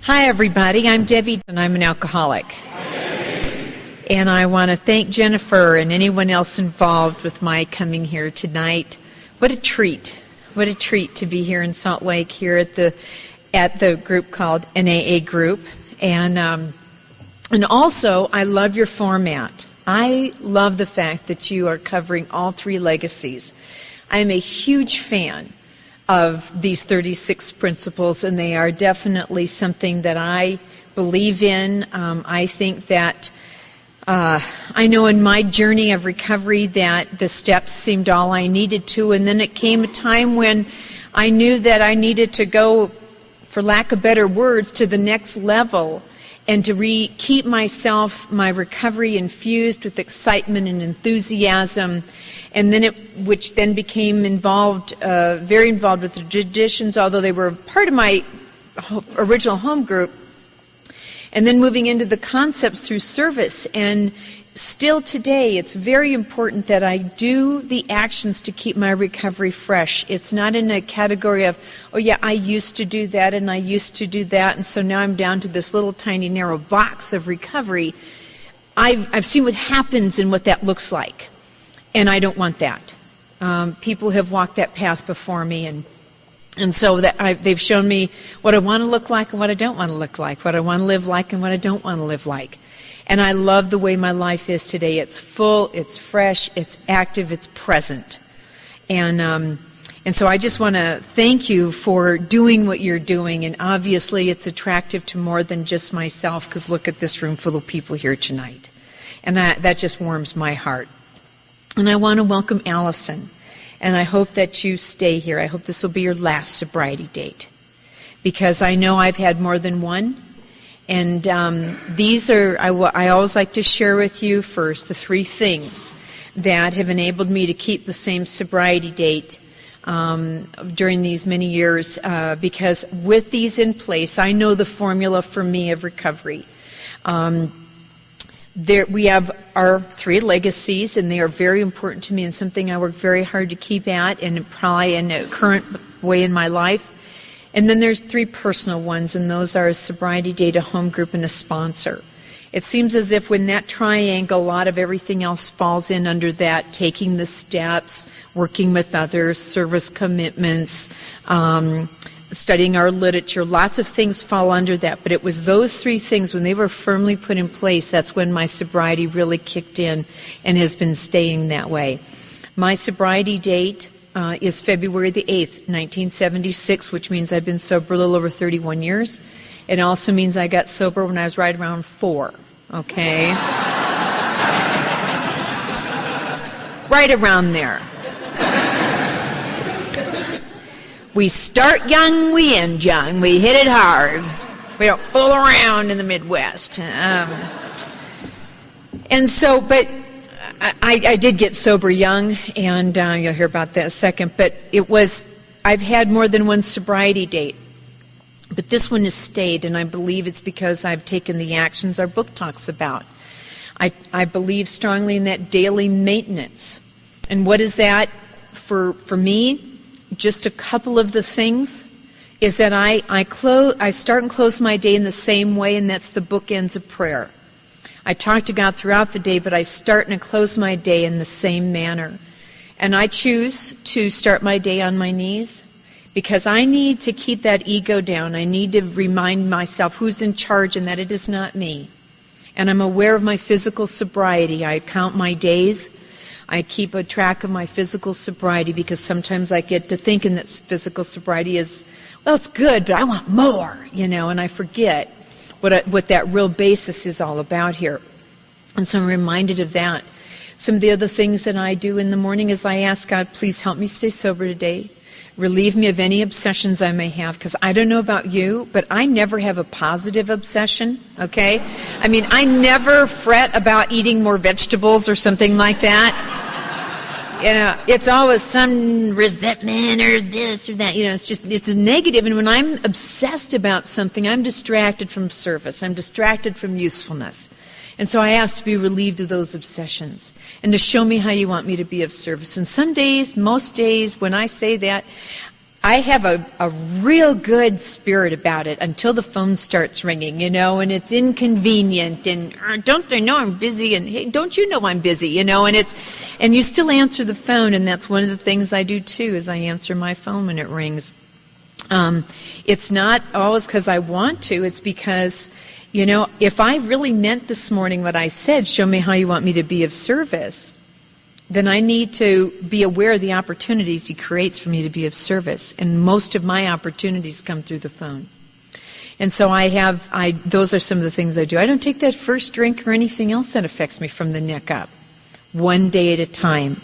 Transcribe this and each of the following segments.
Hi, everybody. I'm Debbie, and I'm an alcoholic. And I want to thank Jennifer and anyone else involved with my coming here tonight. What a treat. What a treat to be here in Salt Lake, here at the group called NAA Group. And also, I love your format. I love the fact that you are covering all three legacies. I'm a huge fan of these 36 principles, and they are definitely something that I believe in. I think that I know in my journey of recovery that the steps seemed all I needed to, and then it came a time when I knew that I needed to go, for lack of better words, to the next level and to keep my recovery infused with excitement and enthusiasm, and then which then became very involved with the traditions, although they were part of my original home group, and then moving into the concepts through service. And still today, it's very important that I do the actions to keep my recovery fresh. It's not in a category of, oh yeah, I used to do that and I used to do that, and so now I'm down to this little tiny narrow box of recovery. I've seen what happens and what that looks like, and I don't want that. People have walked that path before me, and so they've shown me what I want to look like and what I don't want to look like, what I want to live like and what I don't want to live like. And I love the way my life is today. It's full, it's fresh, it's active, it's present. And so I just want to thank you for doing what you're doing. And obviously it's attractive to more than just myself, because look at this room full of people here tonight. And that just warms my heart. And I want to welcome Allison. And I hope that you stay here. I hope this will be your last sobriety date, because I know I've had more than one. And these are, I always like to share with you first the three things that have enabled me to keep the same sobriety date during these many years, because with these in place, I know the formula for me of recovery. We have our three legacies, and they are very important to me and something I work very hard to keep at, and probably in a current way in my life. And then there's three personal ones, and those are a sobriety date, a home group, and a sponsor. It seems as if when that triangle, a lot of everything else falls in under that, taking the steps, working with others, service commitments, studying our literature, lots of things fall under that. But it was those three things, when they were firmly put in place, that's when my sobriety really kicked in and has been staying that way. My sobriety date is February the 8th, 1976, which means I've been sober a little over 31 years. It also means I got sober when I was right around 4, okay? Right around there. We start young, we end young. We hit it hard. We don't fool around in the Midwest. And so, but I did get sober young, and you'll hear about that in a second, but I've had more than one sobriety date, but this one has stayed, and I believe it's because I've taken the actions our book talks about. I believe strongly in that daily maintenance. And what is that for me? Just a couple of the things is that I start and close my day in the same way, and that's the bookends of prayer. I talk to God throughout the day, but I start and I close my day in the same manner. And I choose to start my day on my knees, because I need to keep that ego down. I need to remind myself who's in charge and that it is not me. And I'm aware of my physical sobriety. I count my days. I keep a track of my physical sobriety, because sometimes I get to thinking that physical sobriety is, well, it's good, but I want more, and I forget what that real basis is all about here. And so I'm reminded of that. Some of the other things that I do in the morning is I ask God, please help me stay sober today. Relieve me of any obsessions I may have, because I don't know about you, but I never have a positive obsession, okay? I mean, I never fret about eating more vegetables or something like that. It's always some resentment or this or that. It's a negative. And when I'm obsessed about something, I'm distracted from service. I'm distracted from usefulness. And so I ask to be relieved of those obsessions and to show me how you want me to be of service. And some days, most days, when I say that, I have a real good spirit about it until the phone starts ringing, and it's inconvenient, and don't they know I'm busy, and hey, don't you know I'm busy, and you still answer the phone, and that's one of the things I do too, is I answer my phone when it rings. It's not always because I want to, it's because, if I really meant this morning what I said, show me how you want me to be of service, then I need to be aware of the opportunities He creates for me to be of service. And most of my opportunities come through the phone. And so those are some of the things I do. I don't take that first drink or anything else that affects me from the neck up. One day at a time.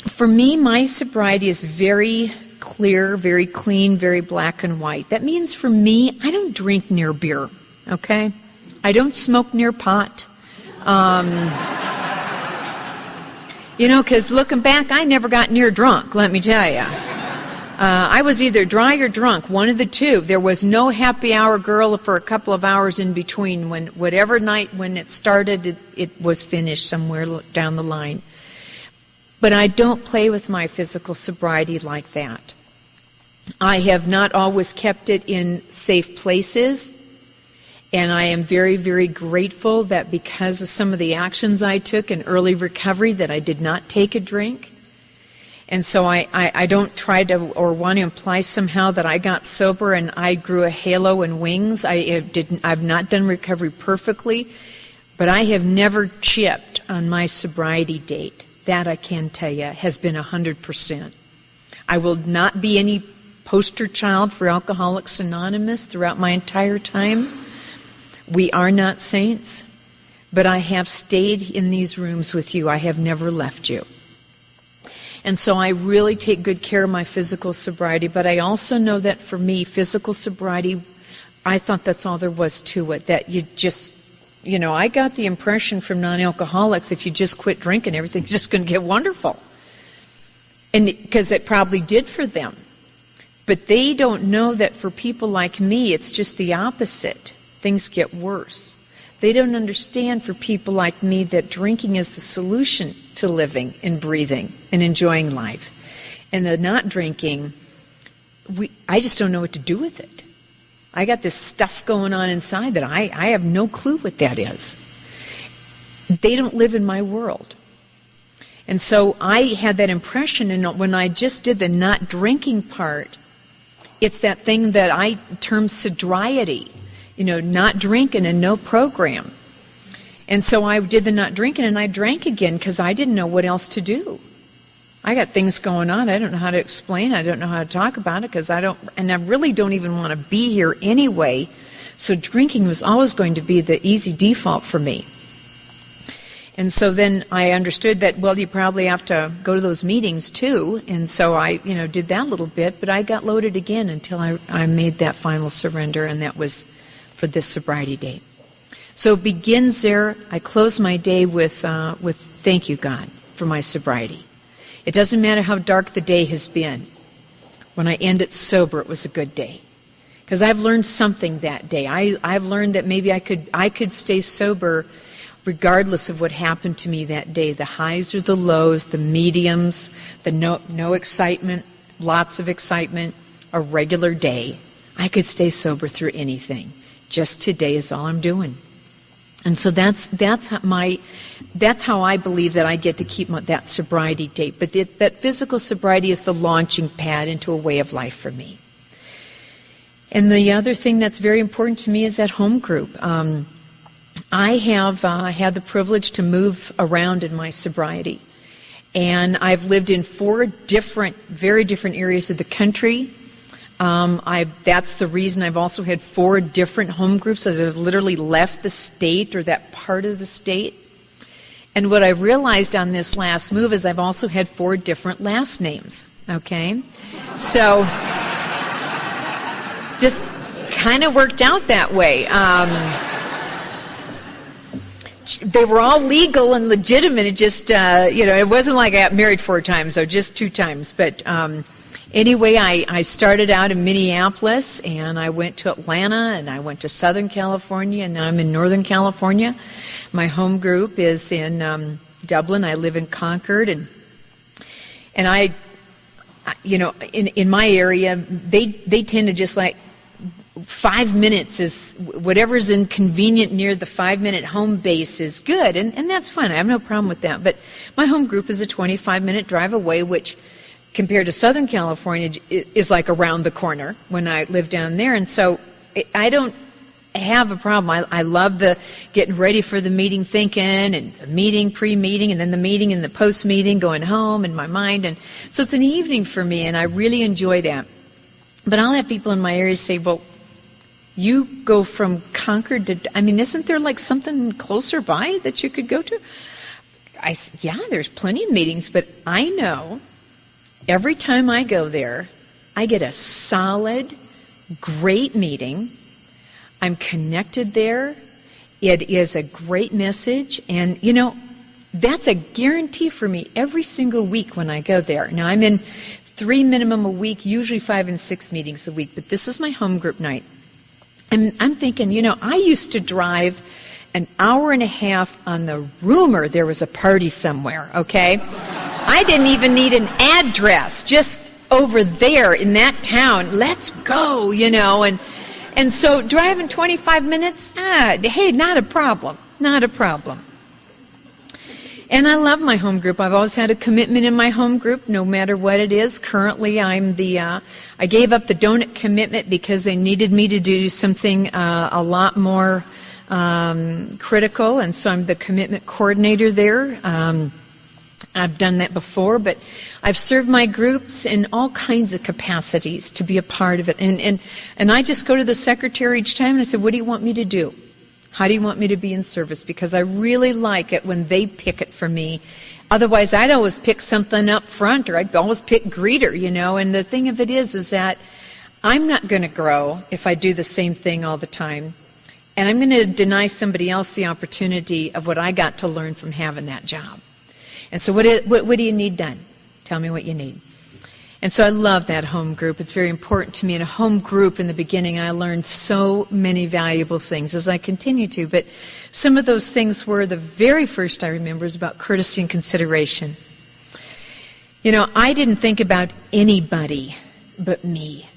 For me, my sobriety is very clear, very clean, very black and white. That means for me, I don't drink near beer, okay? I don't smoke near pot. Because looking back, I never got near drunk, let me tell you. I was either dry or drunk, one of the two. There was no happy hour girl for a couple of hours in between. Whatever night when it started, it was finished somewhere down the line. But I don't play with my physical sobriety like that. I have not always kept it in safe places. And I am very, very grateful that because of some of the actions I took in early recovery that I did not take a drink. And so I don't try to or want to imply somehow that I got sober and I grew a halo and wings. I've not done recovery perfectly, but I have never chipped on my sobriety date. That I can tell you has been 100%. I will not be any poster child for Alcoholics Anonymous throughout my entire time. We are not saints, but I have stayed in these rooms with you. I have never left you. And so I really take good care of my physical sobriety, but I also know that for me, physical sobriety, I thought that's all there was to it, that you just, I got the impression from non-alcoholics, if you just quit drinking, everything's just going to get wonderful. And because it probably did for them. But they don't know that for people like me, it's just the opposite. Things get worse. They don't understand for people like me that drinking is the solution to living and breathing and enjoying life. And the not drinking, I just don't know what to do with it. I got this stuff going on inside that I have no clue what that is. They don't live in my world. And so I had that impression, and when I just did the not drinking part, it's that thing that I term sobriety. Not drinking and no program. And so I did the not drinking and I drank again because I didn't know what else to do. I got things going on. I don't know how to explain. I don't know how to talk about it because I really don't even want to be here anyway. So drinking was always going to be the easy default for me. And so then I understood that, well, you probably have to go to those meetings too. And so I, did that a little bit, but I got loaded again until I made that final surrender, and that was for this sobriety date. So it begins there. I close my day with thank you, God, for my sobriety. It doesn't matter how dark the day has been. When I end it sober, it was a good day. Because I've learned something that day. I've learned that maybe I could stay sober regardless of what happened to me that day. The highs or the lows, the mediums, the no excitement, lots of excitement, a regular day. I could stay sober through anything. Just today is all I'm doing. And so that's how I believe that I get to keep that sobriety date. But that physical sobriety is the launching pad into a way of life for me. And the other thing that's very important to me is that home group. I have had the privilege to move around in my sobriety. And I've lived in 4 very different areas of the country. That's the reason I've also had 4 different home groups, as I've literally left the state or that part of the state. And what I realized on this last move is I've also had 4 different last names, okay? So, just kind of worked out that way. They were all legal and legitimate. It just, it wasn't like I got married 4 times, or just 2 times. But anyway, I started out in Minneapolis, and I went to Atlanta, and I went to Southern California, and now I'm in Northern California. My home group is in Dublin. I live in Concord, and in my area, they tend to just like 5 minutes is whatever's inconvenient near the 5-minute home base is good, and that's fine. I have no problem with that. But my home group is a 25-minute drive away, which compared to Southern California is like around the corner when I live down there, and so I don't have a problem. I love the getting ready for the meeting thinking, and the meeting, pre-meeting, and then the meeting and the post-meeting, going home in my mind, and so it's an evening for me, and I really enjoy that. But I'll have people in my area say, well, you go from Concord to, isn't there like something closer by that you could go to? Yeah, there's plenty of meetings, but I know every time I go there, I get a solid, great meeting. I'm connected there. It is a great message, and that's a guarantee for me every single week when I go there. Now, I'm in 3 minimum a week, usually 5 and 6 meetings a week, but this is my home group night. And I'm thinking, I used to drive an hour and a half on the rumor there was a party somewhere, okay? I didn't even need an address, just over there in that town. Let's go, and so driving 25 minutes, hey, not a problem, not a problem. And I love my home group. I've always had a commitment in my home group, no matter what it is. Currently, I gave up the donut commitment because they needed me to do something a lot more critical, and so I'm the commitment coordinator there. I've done that before, but I've served my groups in all kinds of capacities to be a part of it. And I just go to the secretary each time and I say, what do you want me to do? How do you want me to be in service? Because I really like it when they pick it for me. Otherwise, I'd always pick something up front, or I'd always pick greeter, And the thing of it is that I'm not going to grow if I do the same thing all the time. And I'm going to deny somebody else the opportunity of what I got to learn from having that job. And so what do you need done? Tell me what you need. And so I love that home group. It's very important to me. In a home group in the beginning, I learned so many valuable things as I continue to. But some of those things were, the very first I remember is about courtesy and consideration. I didn't think about anybody but me.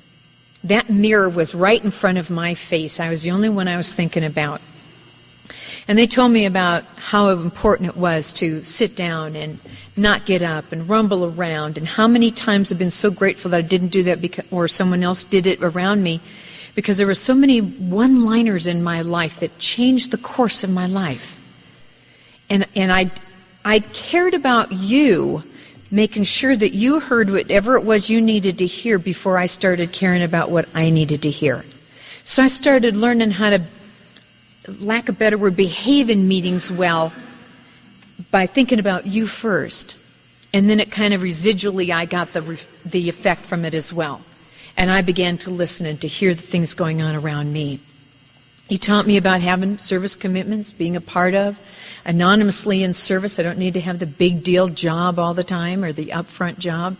That mirror was right in front of my face. I was the only one I was thinking about. And they told me about how important it was to sit down and not get up and rumble around, and how many times I've been so grateful that I didn't do that or someone else did it around me, because there were so many one-liners in my life that changed the course of my life. And I cared about you, making sure that you heard whatever it was you needed to hear before I started caring about what I needed to hear. So I started learning how to, lack of a better word, behave in meetings well by thinking about you first. And then it kind of residually, I got the effect from it as well. And I began to listen and to hear the things going on around me. He taught me about having service commitments, being a part of, anonymously in service. I don't need to have the big deal job all the time or the upfront job.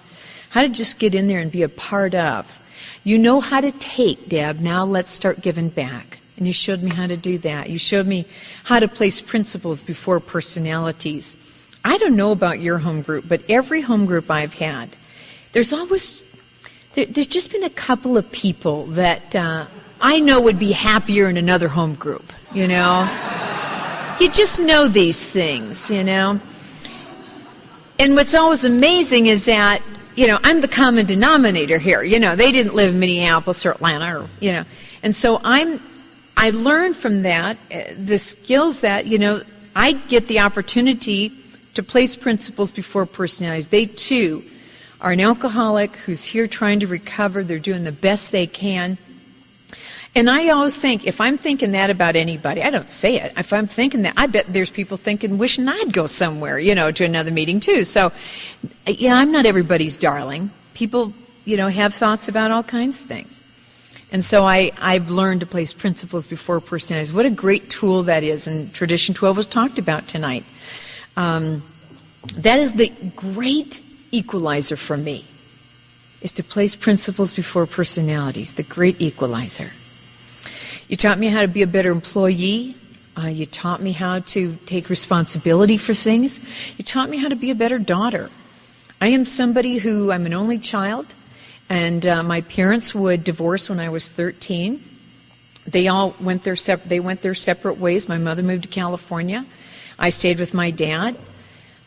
How to just get in there and be a part of. You know how to take, Deb. Now let's start giving back. And you showed me how to do that. You showed me how to place principles before personalities. I don't know about your home group, but every home group I've had, there's just been a couple of people that I know would be happier in another home group, You just know these things, And what's always amazing is that, I'm the common denominator here. They didn't live in Minneapolis or Atlanta or, And so I learned from that the skills that, I get the opportunity to place principles before personalities. They, too, are an alcoholic who's here trying to recover. They're doing the best they can. And I always think, if I'm thinking that about anybody, I don't say it. If I'm thinking that, I bet there's people thinking, wishing I'd go somewhere, to another meeting, too. So, I'm not everybody's darling. People, have thoughts about all kinds of things. And so I've learned to place principles before personalities. What a great tool that is, and Tradition 12 was talked about tonight. That is the great equalizer for me, is to place principles before personalities, the great equalizer. You taught me how to be a better employee. You taught me how to take responsibility for things. You taught me how to be a better daughter. I am somebody who, I'm an only child, and my parents would divorce when I was 13. They all went their separate ways. My mother moved to California. I stayed with my dad.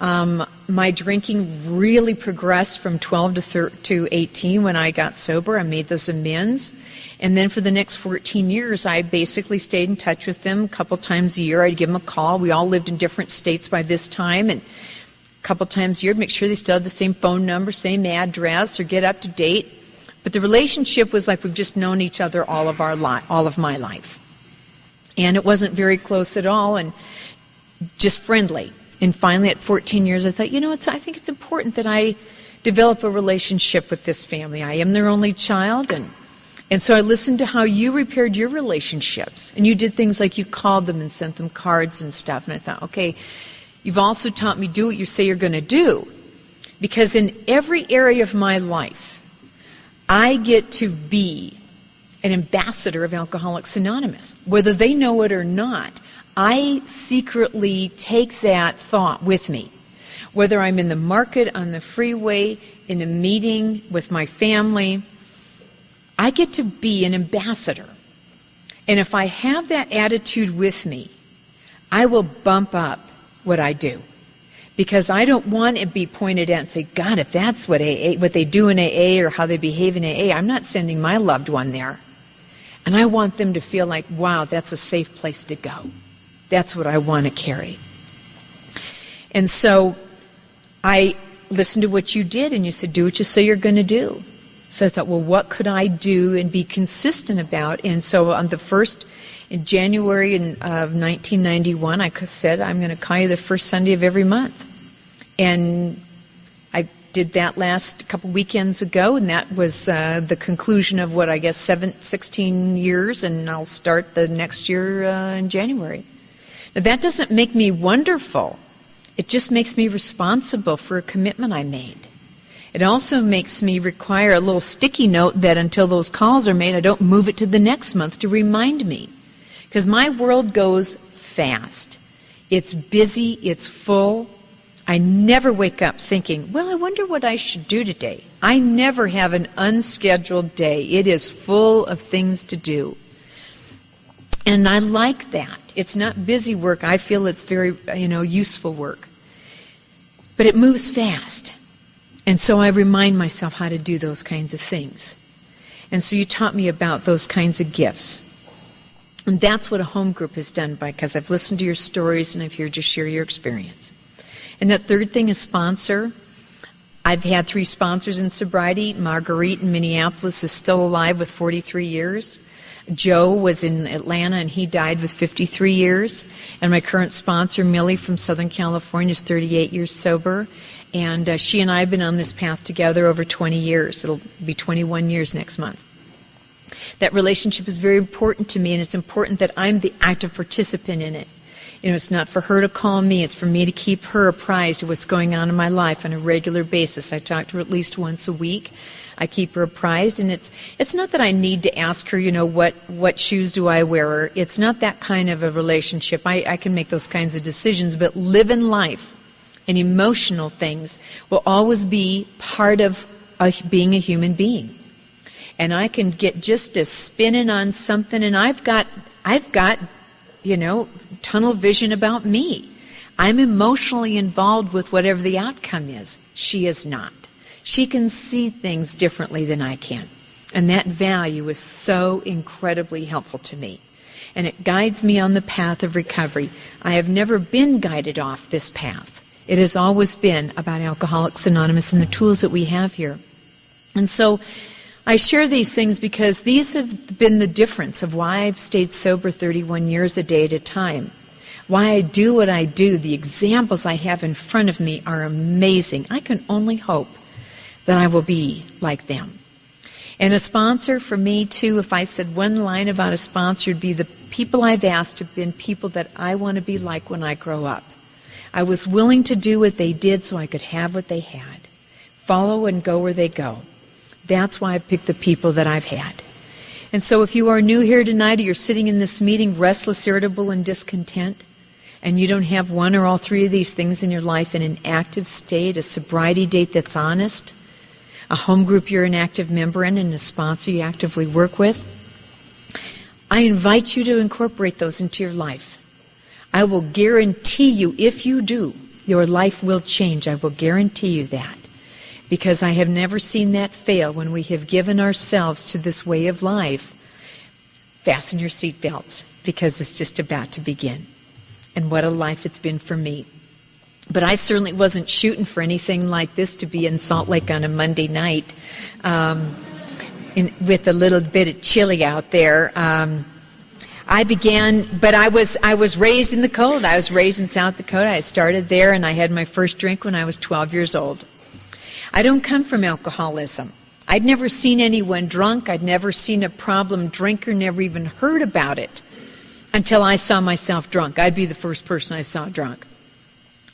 My drinking really progressed from 12 to 18 when I got sober. I made those amends. And then for the next 14 years, I basically stayed in touch with them a couple times a year. I'd give them a call. We all lived in different states by this time. And a couple times a year, make sure they still had the same phone number, same address, or get up to date. But the relationship was like we've just known each other all of my life. And it wasn't very close at all and just friendly. And finally, at 14 years, I thought, I think it's important that I develop a relationship with this family. I am their only child, and so I listened to how you repaired your relationships. And you did things like you called them and sent them cards and stuff. And I thought, okay, you've also taught me do what you say you're going to do. Because in every area of my life, I get to be an ambassador of Alcoholics Anonymous. Whether they know it or not, I secretly take that thought with me. Whether I'm in the market, on the freeway, in a meeting with my family, I get to be an ambassador. And if I have that attitude with me, I will bump up what I do. Because I don't want to be pointed at and say, God, if that's what they do in AA or how they behave in AA, I'm not sending my loved one there. And I want them to feel like, wow, that's a safe place to go. That's what I want to carry. And so I listened to what you did, and you said, do what you say you're going to do. So I thought, well, what could I do and be consistent about? And so on the first, in January of 1991, I said, I'm going to call you the first Sunday of every month. And I did that last couple weekends ago, and that was the conclusion of 16 years, and I'll start the next year in January. Now, that doesn't make me wonderful. It just makes me responsible for a commitment I made. It also makes me require a little sticky note that until those calls are made, I don't move it to the next month to remind me. Because my world goes fast. It's busy, it's full. I never wake up thinking, well, I wonder what I should do today. I never have an unscheduled day. It is full of things to do. And I like that. It's not busy work. I feel it's very, useful work. But it moves fast. And so I remind myself how to do those kinds of things. And so you taught me about those kinds of gifts. And that's what a home group has done, because I've listened to your stories and I've heard you share your experience. And that third thing is sponsor. I've had 3 sponsors in sobriety. Marguerite in Minneapolis is still alive with 43 years. Joe was in Atlanta, and he died with 53 years. And my current sponsor, Millie from Southern California, is 38 years sober. And she and I have been on this path together over 20 years. It'll be 21 years next month. That relationship is very important to me, and it's important that I'm the active participant in it. It's not for her to call me. It's for me to keep her apprised of what's going on in my life on a regular basis. I talk to her at least once a week. I keep her apprised, and it's not that I need to ask her, what shoes do I wear? It's not that kind of a relationship. I can make those kinds of decisions, but living life and emotional things will always be part of being a human being. And I can get just a spinning on something, and I've got tunnel vision about me. I'm emotionally involved with whatever the outcome is. She is not. She can see things differently than I can. And that value is so incredibly helpful to me. And it guides me on the path of recovery. I have never been guided off this path. It has always been about Alcoholics Anonymous and the tools that we have here. And so I share these things because these have been the difference of why I've stayed sober 31 years a day at a time. Why I do what I do. The examples I have in front of me are amazing. I can only hope that I will be like them. And a sponsor for me, too, if I said one line about a sponsor, would be the people I've asked have been people that I want to be like when I grow up. I was willing to do what they did so I could have what they had. Follow and go where they go. That's why I picked the people that I've had. And so if you are new here tonight or you're sitting in this meeting restless, irritable, and discontent, and you don't have one or all three of these things in your life in an active state, a sobriety date that's honest, a home group you're an active member in, and a sponsor you actively work with, I invite you to incorporate those into your life. I will guarantee you, if you do, your life will change. I will guarantee you that. Because I have never seen that fail when we have given ourselves to this way of life. Fasten your seatbelts, because it's just about to begin. And what a life it's been for me. But I certainly wasn't shooting for anything like this, to be in Salt Lake on a Monday night with a little bit of chilly out there. I was raised in the cold. I was raised in South Dakota. I started there, and I had my first drink when I was 12 years old. I don't come from alcoholism. I'd never seen anyone drunk. I'd never seen a problem drinker, never even heard about it until I saw myself drunk. I'd be the first person I saw drunk.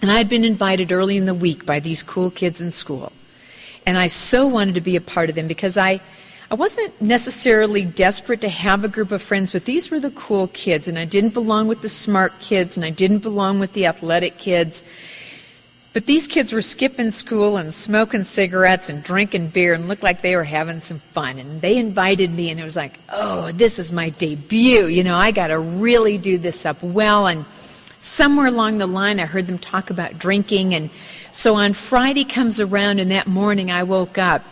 And I'd been invited early in the week by these cool kids in school. And I so wanted to be a part of them, because I wasn't necessarily desperate to have a group of friends, but these were the cool kids, and I didn't belong with the smart kids, and I didn't belong with the athletic kids. But these kids were skipping school and smoking cigarettes and drinking beer and looked like they were having some fun. And they invited me, and it was like, oh, this is my debut. You know, I got to really do this up well. And somewhere along the line, I heard them talk about drinking. And so on Friday comes around, and that morning I woke up,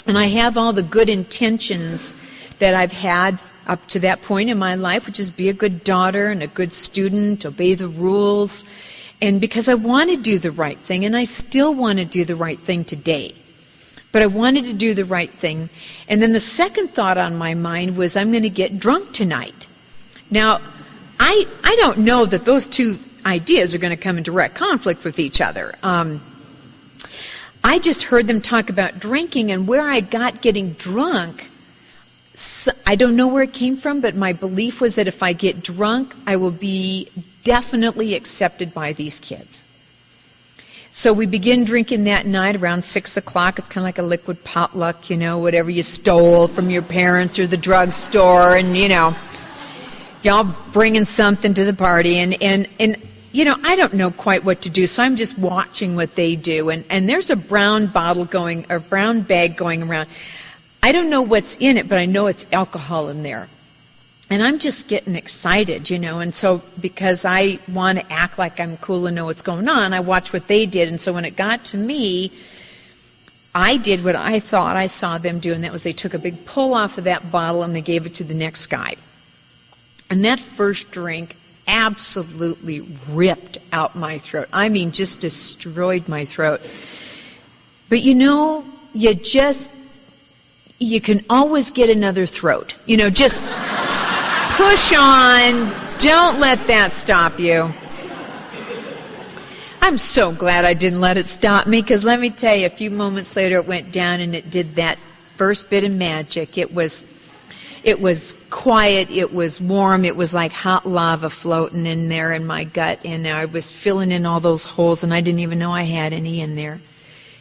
and I have all the good intentions that I've had up to that point in my life, which is be a good daughter and a good student, obey the rules. And because I want to do the right thing, and I still want to do the right thing today. But I wanted to do the right thing. And then the second thought on my mind was, I'm going to get drunk tonight. Now, I don't know that those two ideas are going to come in direct conflict with each other. I just heard them talk about drinking, and where I got getting drunk, I don't know where it came from, but my belief was that if I get drunk, I will be definitely accepted by these kids. So we begin drinking that night around 6 o'clock. It's kind of like a liquid potluck, you know, whatever you stole from your parents or the drugstore, and, you know, y'all bringing something to the party. And you know, I don't know quite what to do, so I'm just watching what they do. And there's a brown bag going around. I don't know what's in it, but I know it's alcohol in there. And I'm just getting excited, you know, and so because I want to act like I'm cool and know what's going on, I watch what they did. And so when it got to me, I did what I thought I saw them do, and that was they took a big pull off of that bottle and they gave it to the next guy. And that first drink absolutely ripped out my throat. I mean, just destroyed my throat. But you know, you can always get another throat. You know, just push on. Don't let that stop you. I'm so glad I didn't let it stop me, because let me tell you, a few moments later it went down and it did that first bit of magic. It was quiet, it was warm, it was like hot lava floating in there in my gut, and I was filling in all those holes, and I didn't even know I had any in there.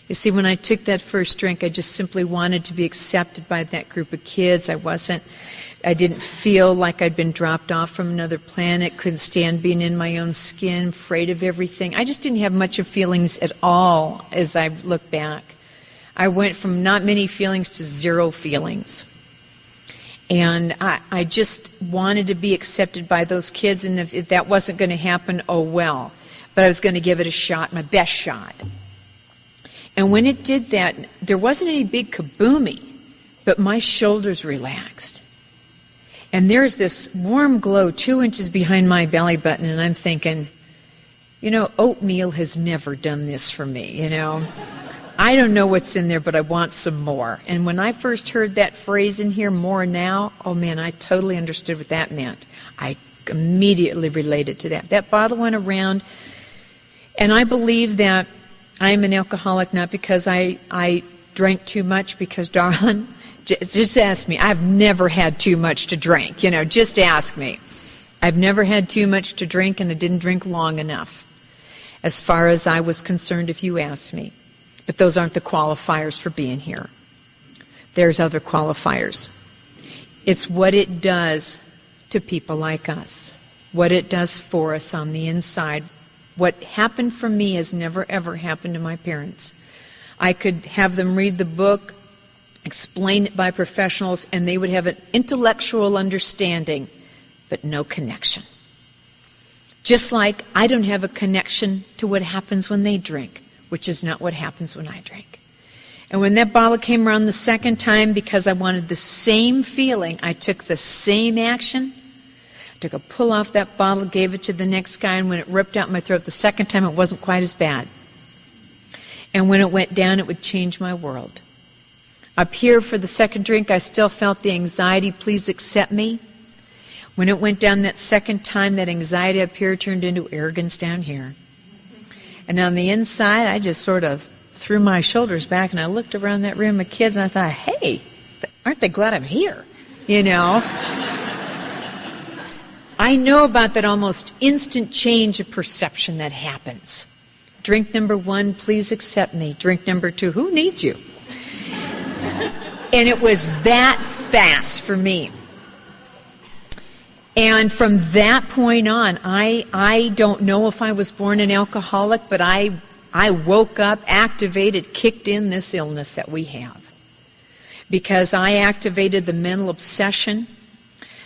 You see, when I took that first drink, I just simply wanted to be accepted by that group of kids. I didn't feel like I'd been dropped off from another planet, couldn't stand being in my own skin, afraid of everything. I just didn't have much of feelings at all as I look back. I went from not many feelings to zero feelings. And I just wanted to be accepted by those kids, and if that wasn't going to happen, oh well. But I was going to give it a shot, my best shot. And when it did that, there wasn't any big kaboomy, but my shoulders relaxed. And there's this warm glow 2 inches behind my belly button, and I'm thinking, you know, oatmeal has never done this for me, you know. I don't know what's in there, but I want some more. And when I first heard that phrase in here, more now, oh man, I totally understood what that meant. I immediately related to that. That bottle went around, and I believe that I'm an alcoholic not because I drank too much, because, darling, just ask me. I've never had too much to drink. You know, just ask me. I've never had too much to drink, and I didn't drink long enough, as far as I was concerned, if you asked me. But those aren't the qualifiers for being here. There's other qualifiers. It's what it does to people like us. what it does for us on the inside. What happened for me has never, ever happened to my parents. I could have them read the book, explain it by professionals, and they would have an intellectual understanding, but no connection. Just like I don't have a connection to what happens when they drink, which is not what happens when I drink. And when that bottle came around the second time, because I wanted the same feeling, I took the same action. I took a pull off that bottle, gave it to the next guy, and when it ripped out my throat the second time, it wasn't quite as bad. And when it went down, it would change my world. Up here for the second drink, I still felt the anxiety, please accept me. When it went down that second time, that anxiety up here turned into arrogance down here. And on the inside, I just sort of threw my shoulders back and I looked around that room of kids and I thought, hey, aren't they glad I'm here? You know? I know about that almost instant change of perception that happens. Drink number 1, please accept me. Drink number 2, who needs you? And it was that fast for me. And from that point on, I don't know if I was born an alcoholic, but I woke up, activated, kicked in this illness that we have. Because I activated the mental obsession.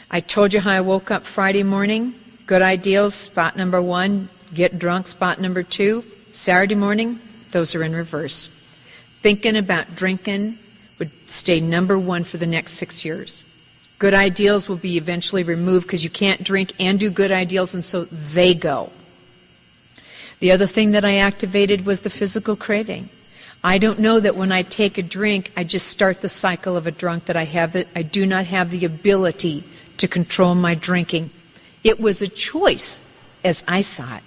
I told you how I woke up Friday morning. Good ideals, spot number 1. Get drunk, spot number 2. Saturday morning, those are in reverse. Thinking about drinking would stay number 1 for the next 6 years. Good ideals will be eventually removed because you can't drink and do good ideals, and so they go. The other thing that I activated was the physical craving. I don't know that when I take a drink, I just start the cycle of a drunk, that I do not have the ability to control my drinking. It was a choice as I saw it.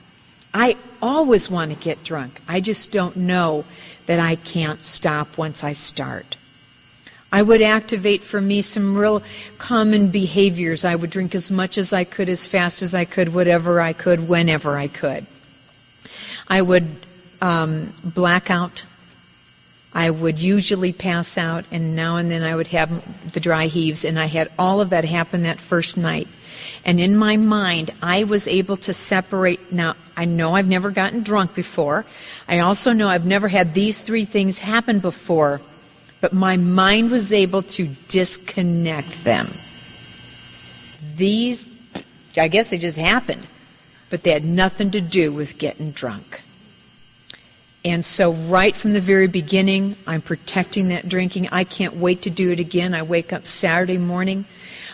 I always want to get drunk. I just don't know that I can't stop once I start. I would activate for me some real common behaviors. I would drink as much as I could, as fast as I could, whatever I could, whenever I could. I would black out. I would usually pass out, and now and then I would have the dry heaves, and I had all of that happen that first night. And in my mind, I was able to separate. Now, I know I've never gotten drunk before. I also know I've never had these 3 things happen before. But my mind was able to disconnect them. These, I guess they just happened, but they had nothing to do with getting drunk. And so right from the very beginning, I'm protecting that drinking. I can't wait to do it again. I wake up Saturday morning.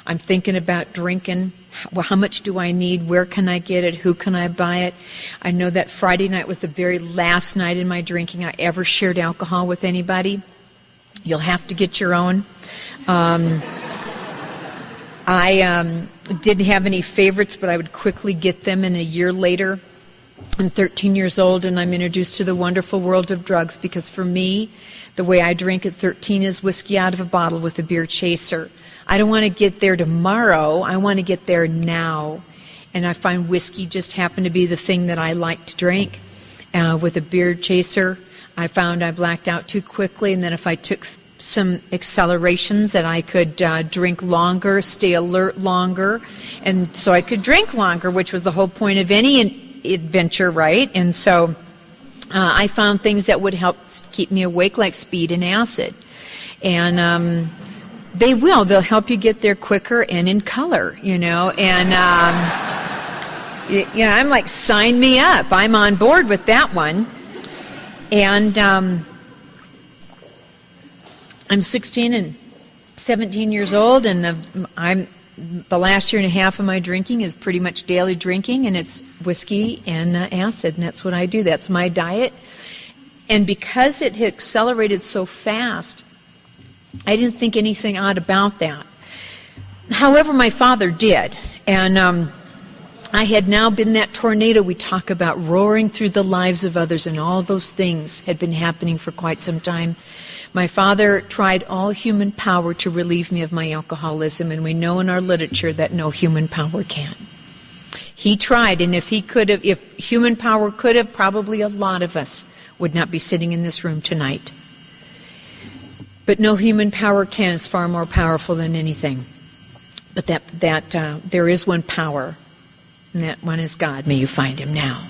I'm thinking about drinking. Well, how much do I need? Where can I get it? Who can I buy it? I know that Friday night was the very last night in my drinking I ever shared alcohol with anybody. You'll have to get your own. I didn't have any favorites, but I would quickly get them. And a year later, I'm 13 years old, and I'm introduced to the wonderful world of drugs, because for me, the way I drink at 13 is whiskey out of a bottle with a beer chaser. I don't want to get there tomorrow. I want to get there now. And I find whiskey just happened to be the thing that I like to drink. With a beer chaser, I found I blacked out too quickly, and then if I took some accelerations that I could drink longer, stay alert longer, and so I could drink longer, which was the whole point of any adventure, right? And so I found things that would help keep me awake, like speed and acid. And they'll help you get there quicker and in color, and I'm like, sign me up. I'm on board with that one. And I'm 16 and 17 years old, and the last year and a half of my drinking is pretty much daily drinking, and it's whiskey and acid, and that's what I do. That's my diet. And because it had accelerated so fast, I didn't think anything odd about that. However, my father did, and I had now been that tornado we talk about, roaring through the lives of others, and all those things had been happening for quite some time. My father tried all human power to relieve me of my alcoholism, and we know in our literature that no human power can. He tried, and if human power could have, probably a lot of us would not be sitting in this room tonight. But no human power can. It's far more powerful than anything. But that there is one power and that one is God. May you find him now.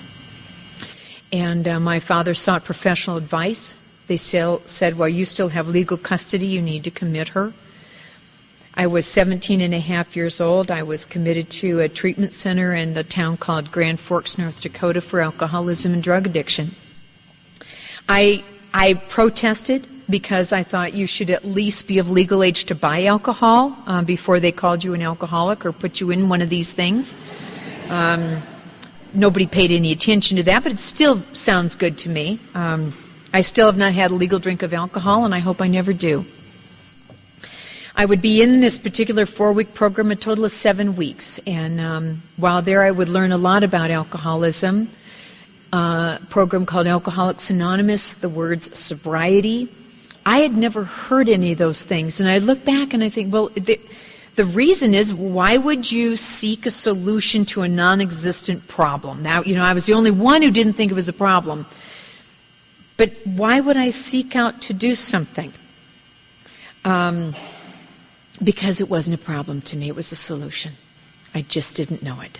And my father sought professional advice. They said, well, you still have legal custody. You need to commit her. I was 17 and a half years old. I was committed to a treatment center in a town called Grand Forks, North Dakota for alcoholism and drug addiction. I protested because I thought you should at least be of legal age to buy alcohol before they called you an alcoholic or put you in one of these things. Nobody paid any attention to that, but it still sounds good to me. I still have not had a legal drink of alcohol, and I hope I never do. I would be in this particular 4-week program a total of 7 weeks, and while there I would learn a lot about alcoholism, a program called Alcoholics Anonymous, the words sobriety. I had never heard any of those things, and I look back and I think, well, the reason is, why would you seek a solution to a non-existent problem? Now, I was the only one who didn't think it was a problem, but why would I seek out to do something? Because it wasn't a problem to me. It was a solution. I just didn't know it.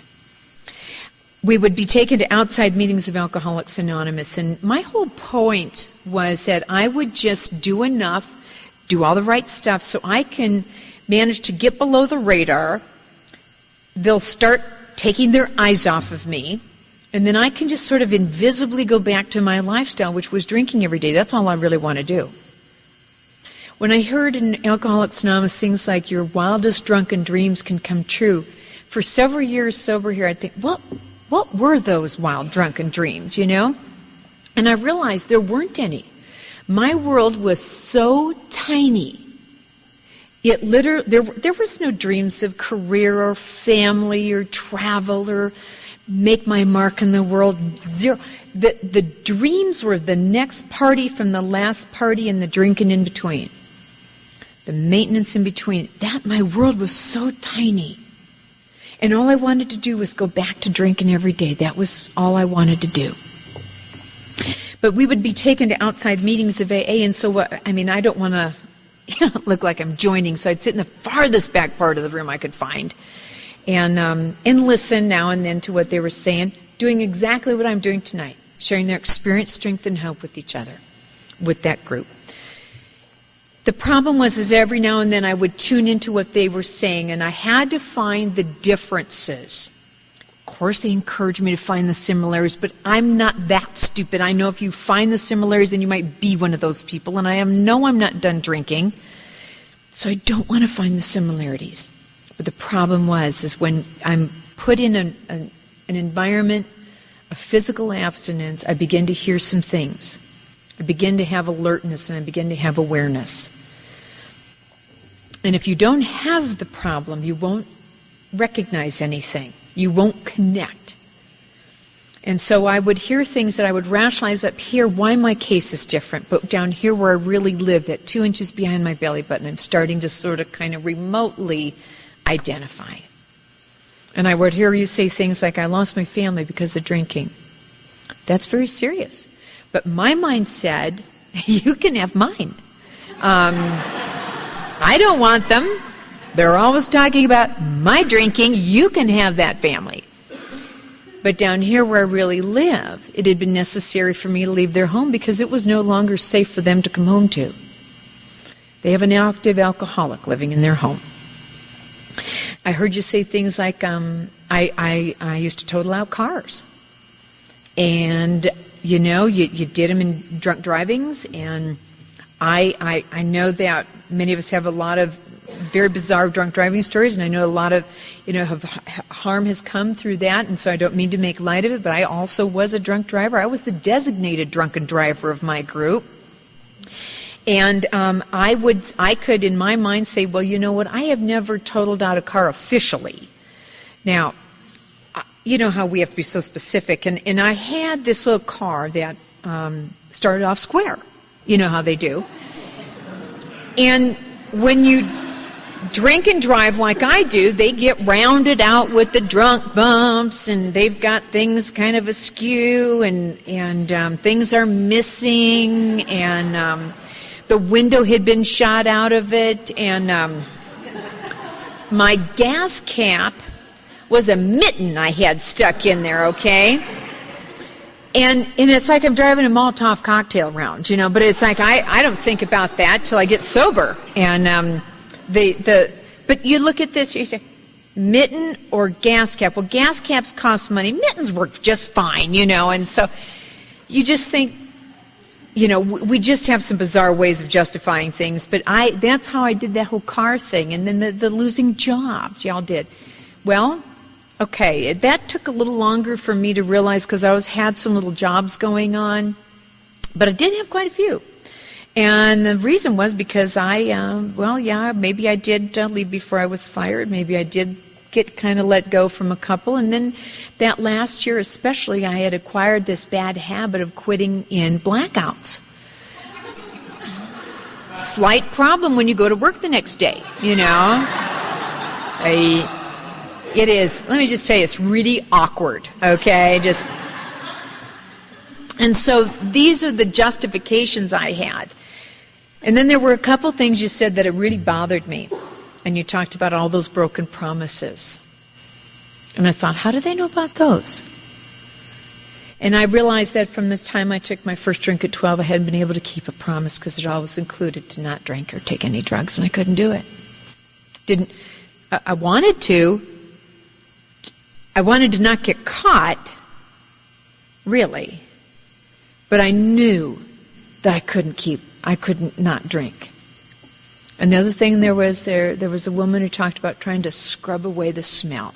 We would be taken to outside meetings of Alcoholics Anonymous, and my whole point was that I would just do enough, do all the right stuff, so I can manage to get below the radar. They'll start taking their eyes off of me, and then I can just sort of invisibly go back to my lifestyle, which was drinking every day. That's all I really want to do. When I heard in Alcoholics Anonymous things like your wildest drunken dreams can come true, for several years sober here, I'd think, what were those wild drunken dreams, And I realized there weren't any. My world was so tiny. It literally, there was no dreams of career or family or travel or make my mark in the world. Zero. The dreams were the next party from the last party and the drinking in between. The maintenance in between. My world was so tiny. And all I wanted to do was go back to drinking every day. That was all I wanted to do. But we would be taken to outside meetings of AA, and so I don't want to look like I'm joining, so I'd sit in the farthest back part of the room I could find and listen now and then to what they were saying, doing exactly what I'm doing tonight, sharing their experience, strength, and hope with each other, with that group. The problem was every now and then I would tune into what they were saying, and I had to find the differences. Of course, they encouraged me to find the similarities, but I'm not that stupid. I know if you find the similarities, then you might be one of those people, and I'm not done drinking, so I don't want to find the similarities. But the problem is when I'm put in an environment of physical abstinence, I begin to hear some things. I begin to have alertness, and I begin to have awareness. And if you don't have the problem, you won't recognize anything. You won't connect. And so I would hear things that I would rationalize up here, why my case is different, but down here where I really live, that 2 inches behind my belly button, I'm starting to sort of kind of remotely identify. And I would hear you say things like, I lost my family because of drinking. That's very serious. But my mind said, you can have mine. I don't want them. They're always talking about my drinking. You can have that family. But down here where I really live, it had been necessary for me to leave their home because it was no longer safe for them to come home to. They have an active alcoholic living in their home. I heard you say things like, I used to total out cars. And, you did them in drunk drivings, and I know that many of us have a lot of very bizarre drunk driving stories, and I know a lot of, harm has come through that, and so I don't mean to make light of it, but I also was a drunk driver. I was the designated drunken driver of my group. And I could, in my mind, say, well, you know what, I have never totaled out a car officially. Now, you know how we have to be so specific, and I had this little car that started off square. You know how they do. And when you drink and drive like I do, they get rounded out with the drunk bumps, and they've got things kind of askew, and things are missing, and the window had been shot out of it, and my gas cap was a mitten I had stuck in there, okay? And it's like I'm driving a Molotov cocktail around, but it's like I don't think about that till I get sober. And but you look at this, you say, mitten or gas cap. Well, gas caps cost money. Mittens work just fine, and so you just think, we just have some bizarre ways of justifying things. But that's how I did that whole car thing. And then the losing jobs, y'all did. Well, okay, that took a little longer for me to realize because I had some little jobs going on. But I did have quite a few. And the reason was because maybe I did leave before I was fired. Maybe I did get kind of let go from a couple. And then that last year especially, I had acquired this bad habit of quitting in blackouts. Slight problem when you go to work the next day, It is. Let me just tell you, it's really awkward, okay? And so these are the justifications I had. And then there were a couple things you said that it really bothered me. And you talked about all those broken promises. And I thought, how do they know about those? And I realized that from the time I took my first drink at 12, I hadn't been able to keep a promise because it always included to not drink or take any drugs, and I couldn't do it. I wanted to. I wanted to not get caught, really. But I knew that I couldn't not drink. And the other thing there was a woman who talked about trying to scrub away the smell.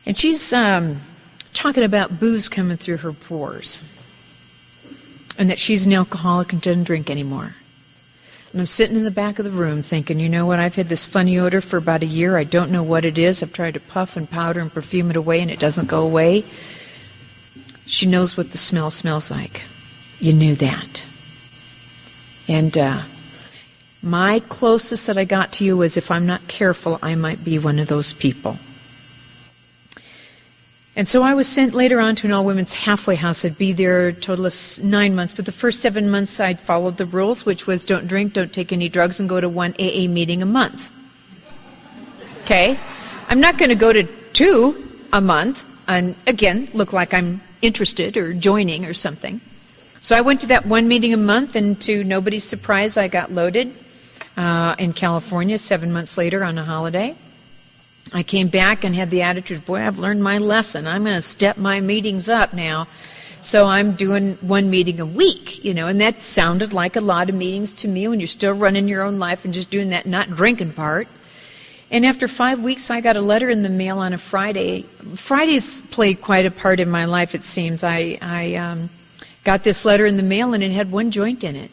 And she's talking about booze coming through her pores. And that she's an alcoholic and doesn't drink anymore. And I'm sitting in the back of the room thinking, you know what, I've had this funny odor for about a year. I don't know what it is. I've tried to puff and powder and perfume it away and it doesn't go away. She knows what the smell smells like. You knew that. And my closest that I got to you was if I'm not careful, I might be one of those people. And so I was sent later on to an all-women's halfway house. I'd be there a total of 9 months. But the first 7 months I'd followed the rules, which was don't drink, don't take any drugs, and go to one AA meeting a month. Okay? I'm not going to go to 2 a month and, again, look like I'm interested or joining or something. So I went to that one meeting a month, and to nobody's surprise, I got loaded in California 7 months later on a holiday. I came back and had the attitude, boy, I've learned my lesson. I'm going to step my meetings up now. So I'm doing one meeting a week, and that sounded like a lot of meetings to me when you're still running your own life and just doing that not drinking part. And after 5 weeks, I got a letter in the mail on a Friday. Fridays played quite a part in my life, it seems. I got this letter in the mail, and it had one joint in it.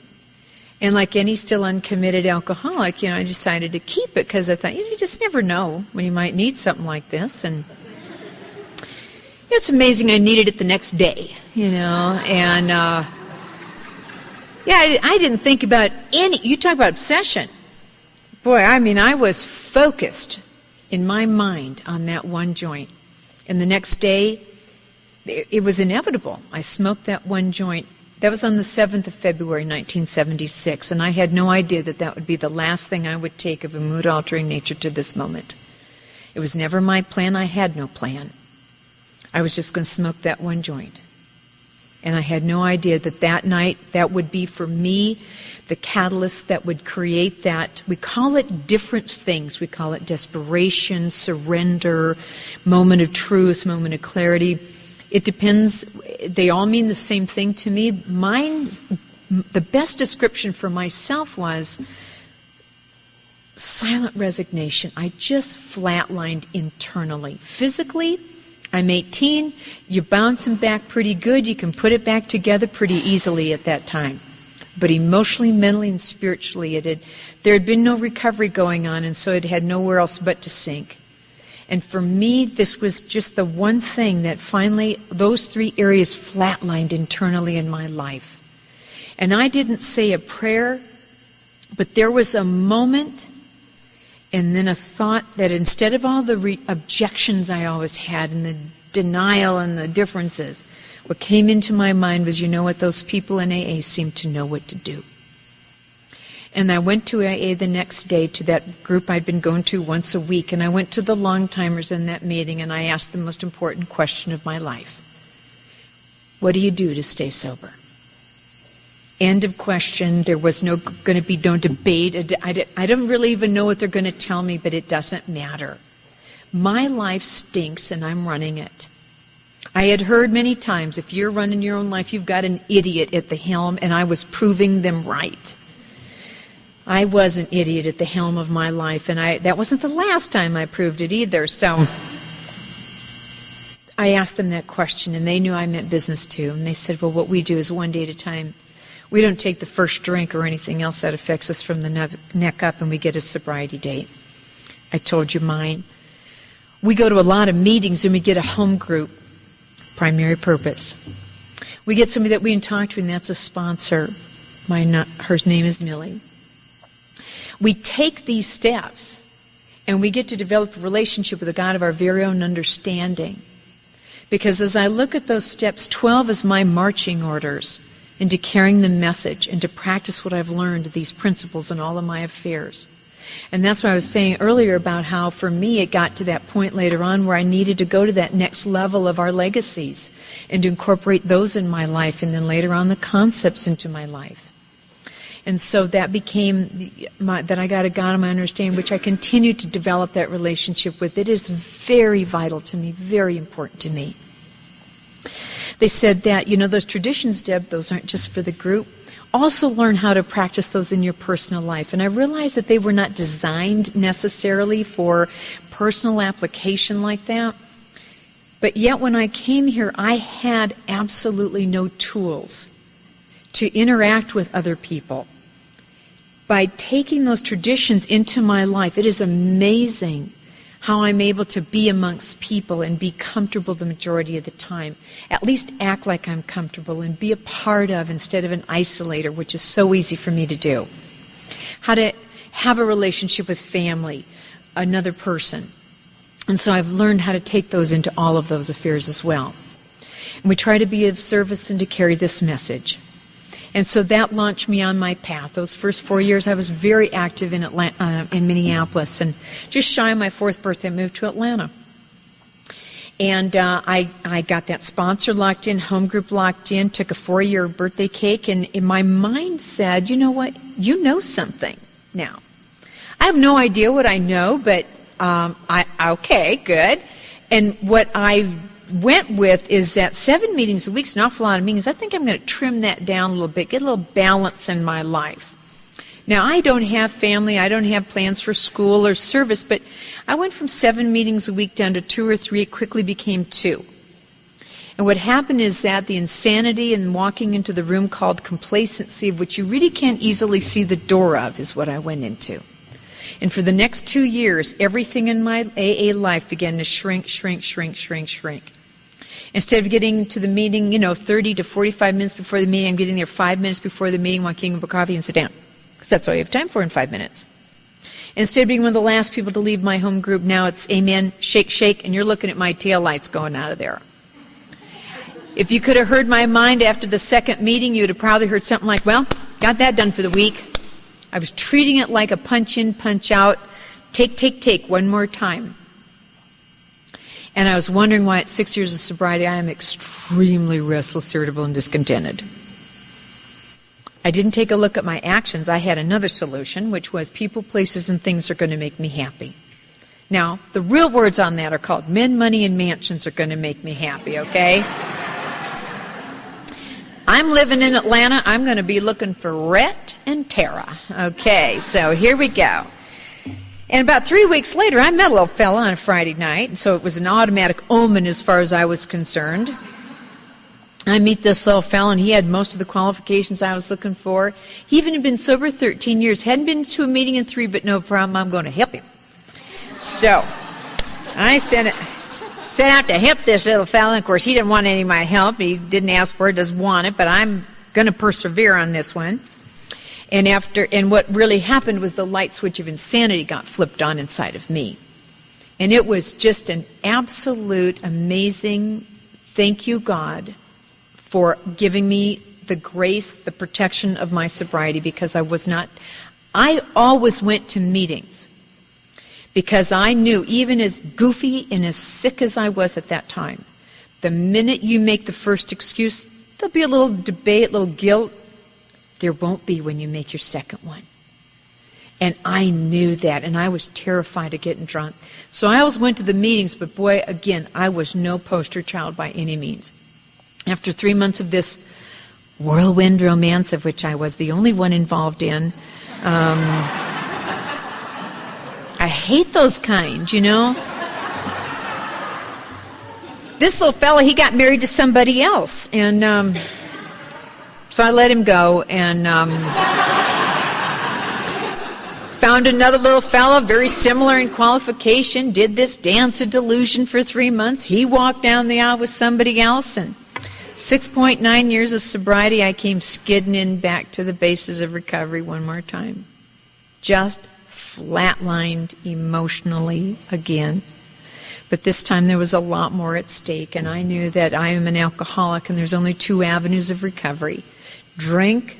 And like any still uncommitted alcoholic, I decided to keep it because I thought, you just never know when you might need something like this. And it's amazing I needed it the next day, And, I didn't think about you talk about obsession. Boy, I was focused in my mind on that one joint. And the next day, it was inevitable. I smoked that one joint. That was on the 7th of February, 1976, and I had no idea that would be the last thing I would take of a mood-altering nature to this moment. It was never my plan. I had no plan. I was just going to smoke that one joint. And I had no idea that night, that would be for me the catalyst that would create that. We call it different things. We call it desperation, surrender, moment of truth, moment of clarity. It depends. They all mean the same thing to me. The best description for myself was silent resignation. I just flatlined internally. Physically, I'm 18. You're bouncing back pretty good. You can put it back together pretty easily at that time. But emotionally, mentally, and spiritually, there had been no recovery going on, and so it had nowhere else but to sink. And for me, this was just the one thing that finally, those 3 areas flatlined internally in my life. And I didn't say a prayer, but there was a moment and then a thought that instead of all the objections I always had and the denial and the differences, what came into my mind was, you know what, those people in AA seem to know what to do. And I went to AA the next day, to that group I'd been going to once a week, and I went to the long-timers in that meeting, and I asked the most important question of my life. What do you do to stay sober? End of question. There was no debate. I don't really even know what they're going to tell me, but it doesn't matter. My life stinks, and I'm running it. I had heard many times, if you're running your own life, you've got an idiot at the helm, and I was proving them right. I was an idiot at the helm of my life, and that wasn't the last time I proved it either. So I asked them that question, and they knew I meant business too. And they said, well, what we do is one day at a time. We don't take the first drink or anything else that affects us from the neck up, and we get a sobriety date. I told you mine. We go to a lot of meetings, and we get a home group. Primary purpose. We get somebody that we can talk to, and that's a sponsor. Her name is Millie. We take these steps, and we get to develop a relationship with the God of our very own understanding. Because as I look at those steps, 12 is my marching orders into carrying the message and to practice what I've learned, these principles in all of my affairs. And that's what I was saying earlier about how, for me, it got to that point later on where I needed to go to that next level of our legacies and to incorporate those in my life, and then later on the concepts into my life. And so that became that I got a God of my understanding, which I continue to develop that relationship with. It is very vital to me, very important to me. They said that, those traditions, Deb, those aren't just for the group. Also learn how to practice those in your personal life. And I realized that they were not designed necessarily for personal application like that. But yet when I came here, I had absolutely no tools to interact with other people. By taking those traditions into my life, it is amazing how I'm able to be amongst people and be comfortable the majority of the time. At least act like I'm comfortable and be a part of instead of an isolator, which is so easy for me to do. How to have a relationship with family, another person. And so I've learned how to take those into all of those affairs as well. And we try to be of service and to carry this message. And so that launched me on my path. Those first 4 years, I was very active in Minneapolis. And just shy of my 4th birthday, I moved to Atlanta. And I got that sponsor locked in, home group locked in, took a 4-year birthday cake. And in my mind said, you know what? You know something now. I have no idea what I know, but okay, good. And what I went with is that 7 meetings a week is an awful lot of meetings. I think I'm going to trim that down a little bit, get a little balance in my life. Now, I don't have family, I don't have plans for school or service, but I went from 7 meetings a week down to 2 or 3. It quickly became 2. And what happened is that the insanity and walking into the room called complacency, of which you really can't easily see the door of, is what I went into. And for the next 2 years, everything in my AA life began to shrink. Instead of getting to the meeting, 30 to 45 minutes before the meeting, I'm getting there 5 minutes before the meeting, walking up a coffee and sit down. Because that's all you have time for in 5 minutes. Instead of being one of the last people to leave my home group, now it's amen, shake, shake, and you're looking at my taillights going out of there. If you could have heard my mind after the second meeting, you would have probably heard something like, well, got that done for the week. I was treating it like a punch in, punch out, take, one more time. And I was wondering why at 6 years of sobriety I am extremely restless, irritable, and discontented. I didn't take a look at my actions. I had another solution, which was people, places, and things are going to make me happy. Now, the real words on that are called men, money, and mansions are going to make me happy, okay? I'm living in Atlanta. I'm going to be looking for Rhett and Tara. Okay, so here we go. And about 3 weeks later, I met a little fella on a Friday night, and so it was an automatic omen as far as I was concerned. I meet this little fella, and he had most of the qualifications I was looking for. He even had been sober 13 years, hadn't been to a meeting in 3, but no problem, I'm going to help him. So I set out to help this little fella. Of course, he didn't want any of my help. He didn't ask for it, doesn't want it, but I'm going to persevere on this one. And what really happened was the light switch of insanity got flipped on inside of me. And it was just an absolute amazing thank you, God, for giving me the grace, the protection of my sobriety, because I was not I always went to meetings because I knew, even as goofy and as sick as I was at that time, the minute you make the first excuse, there'll be a little debate, a little guilt. There won't be when you make your second one. And I knew that, and I was terrified of getting drunk. So I always went to the meetings, but boy, again, I was no poster child by any means. After 3 months of this whirlwind romance, of which I was the only one involved in, I hate those kind, you know. This little fella, he got married to somebody else, and so I let him go, and found another little fella, very similar in qualification, did this dance of delusion for 3 months. He walked down the aisle with somebody else, and 6.9 years of sobriety, I came skidding in back to the bases of recovery one more time. Just flatlined emotionally again. But this time there was a lot more at stake, and I knew that I am an alcoholic, and there's only 2 avenues of recovery. Drink,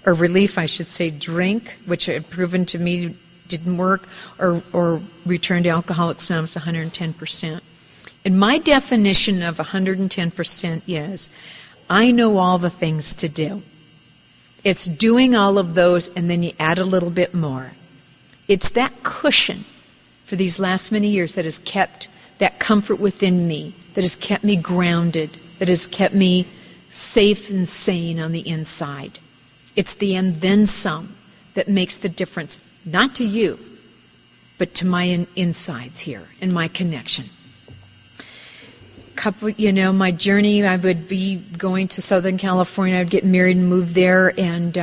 or relief, I should say, drink, which had proven to me didn't work, or return to Alcoholics Anonymous 110%. And my definition of 110% is, I know all the things to do. It's doing all of those, and then you add a little bit more. It's that cushion for these last many years that has kept that comfort within me, that has kept me grounded, that has kept me safe and sane on the inside. It's the and then some that makes the difference, not to you, but to my insides here and my connection. My journey, I would be going to Southern California. I would get married and move there, and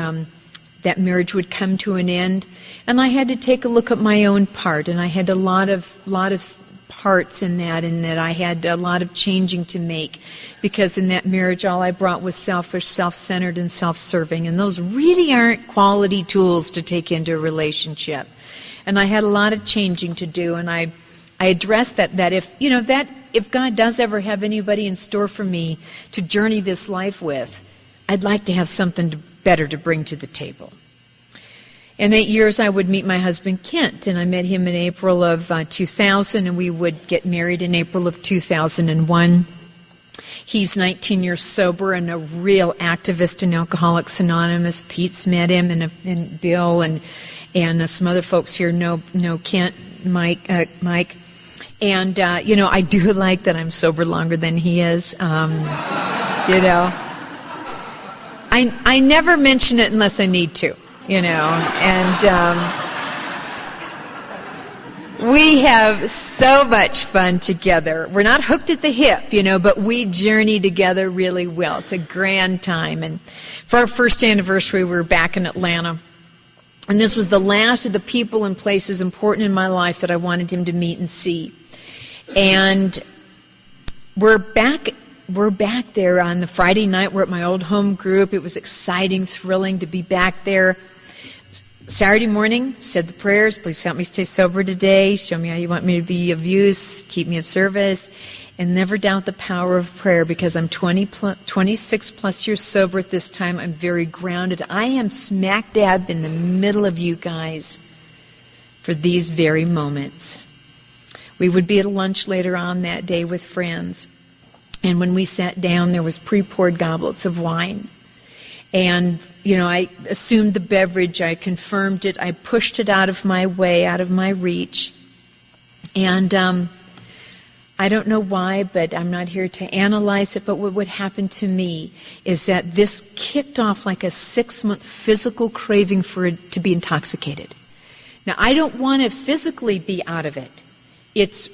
that marriage would come to an end. And I had to take a look at my own part, and I had a lot of parts in that, and that I had a lot of changing to make, because in that marriage all I brought was selfish, self-centered, and self-serving, and those really aren't quality tools to take into a relationship. And I had a lot of changing to do, and I addressed that if God does ever have anybody in store for me to journey this life with, I'd like to have something better to bring to the table. In 8 years, I would meet my husband, Kent, and I met him in April of 2000, and we would get married in April of 2001. He's 19 years sober and a real activist in Alcoholics Anonymous. Pete's met him, and Bill, and some other folks here know Kent, Mike. And, I do like that I'm sober longer than he is. I never mention it unless I need to. And we have so much fun together. We're not hooked at the hip, but we journey together really well. It's a grand time. And for our first anniversary, we were back in Atlanta. And this was the last of the people and places important in my life that I wanted him to meet and see. And we're back there on the Friday night. We're at my old home group. It was exciting, thrilling to be back there. Saturday morning, said the prayers, please help me stay sober today, show me how you want me to be of use, keep me of service, and never doubt the power of prayer, because I'm 26 plus years sober at this time. I'm very grounded. I am smack dab in the middle of you guys for these very moments. We would be at lunch later on that day with friends, and when we sat down, there was pre-poured goblets of wine. And, I assumed the beverage, I confirmed it, I pushed it out of my way, out of my reach. And I don't know why, but I'm not here to analyze it, but what would happen to me is that this kicked off like a 6-month physical craving for it to be intoxicated. Now, I don't want to physically be out of it. It's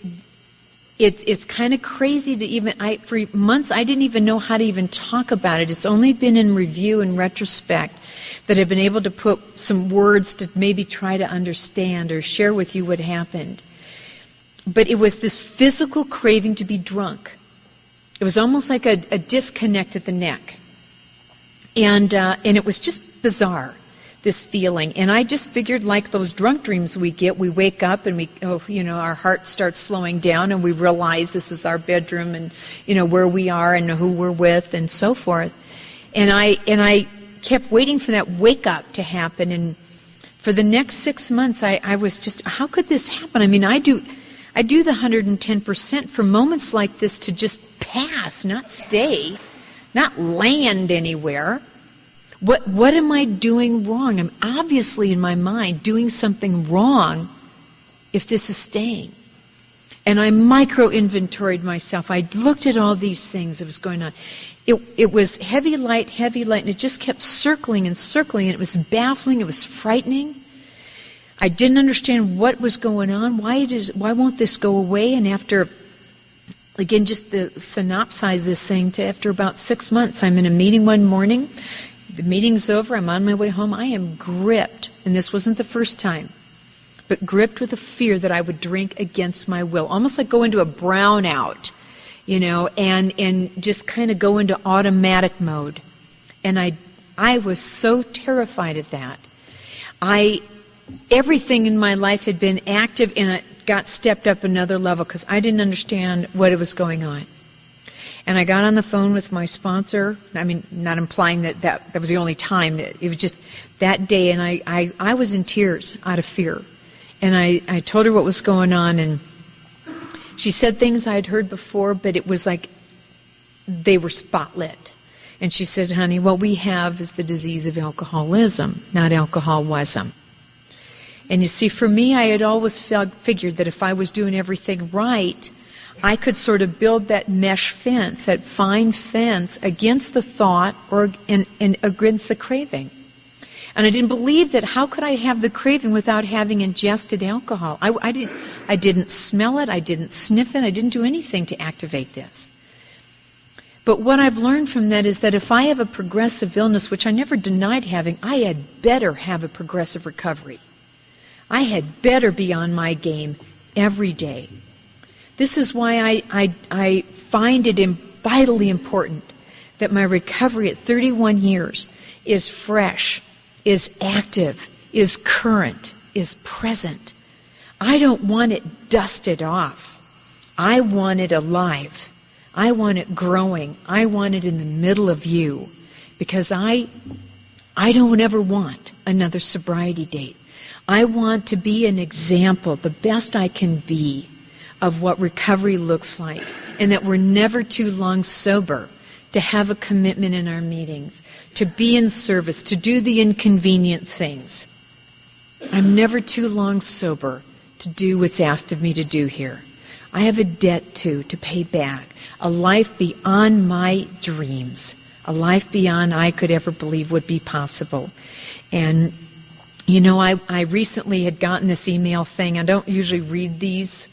kind of crazy to for months I didn't even know how to even talk about it. It's only been in review and retrospect that I've been able to put some words to maybe try to understand or share with you what happened. But it was this physical craving to be drunk. It was almost like a disconnect at the neck. And it was just bizarre, this feeling. And I just figured, like those drunk dreams we get, we wake up and our heart starts slowing down, and we realize this is our bedroom, and where we are and who we're with and so forth. And I kept waiting for that wake up to happen, and For the next 6 months, I was just, how could this happen? I mean, I do the 110% for moments like this to just pass, not stay, not land anywhere. What am I doing wrong? I'm obviously, in my mind, doing something wrong if this is staying. And I micro-inventoried myself. I looked at all these things that was going on. It was heavy light, and it just kept circling and circling, and it was baffling, it was frightening. I didn't understand what was going on. Why won't this go away? And after, again, just to synopsize this thing, after about 6 months, I'm in a meeting one morning. The meeting's over, I'm on my way home. I am gripped, and this wasn't the first time, but gripped with a fear that I would drink against my will, almost like go into a brownout, and just kind of go into automatic mode. And I was so terrified of that. Everything in my life had been active, and it got stepped up another level because I didn't understand what was going on. And I got on the phone with my sponsor. I mean, not implying that was the only time. It was just that day, and I was in tears out of fear. And I told her what was going on, and she said things I had heard before, but it was like they were spotlit. And she said, honey, what we have is the disease of alcoholism, not alcoholism. And you see, for me, I had always figured that if I was doing everything right, I could sort of build that mesh fence, that fine fence against the thought and against the craving. And I didn't believe that. How could I have the craving without having ingested alcohol? I didn't smell it. I didn't sniff it. I didn't do anything to activate this. But what I've learned from that is that if I have a progressive illness, which I never denied having, I had better have a progressive recovery. I had better be on my game every day. This is why I find it vitally important that my recovery at 31 years is fresh, is active, is current, is present. I don't want it dusted off. I want it alive. I want it growing. I want it in the middle of you, because I don't ever want another sobriety date. I want to be an example, the best I can be, of what recovery looks like, and that we're never too long sober to have a commitment in our meetings, to be in service, to do the inconvenient things. I'm never too long sober to do what's asked of me to do here. I have a debt, too, to pay back, a life beyond my dreams, a life beyond I could ever believe would be possible. And, I recently had gotten this email thing. I don't usually read these,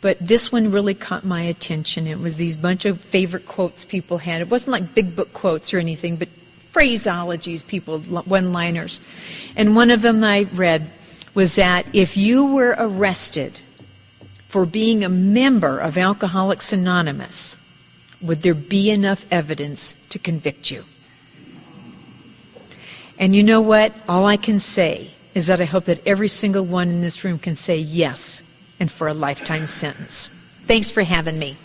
but this one really caught my attention. It was these bunch of favorite quotes people had. It wasn't like big book quotes or anything, but phraseologies, one-liners. And one of them I read was that if you were arrested for being a member of Alcoholics Anonymous, would there be enough evidence to convict you? And you know what? All I can say is that I hope that every single one in this room can say yes, and for a lifetime sentence. Thanks for having me.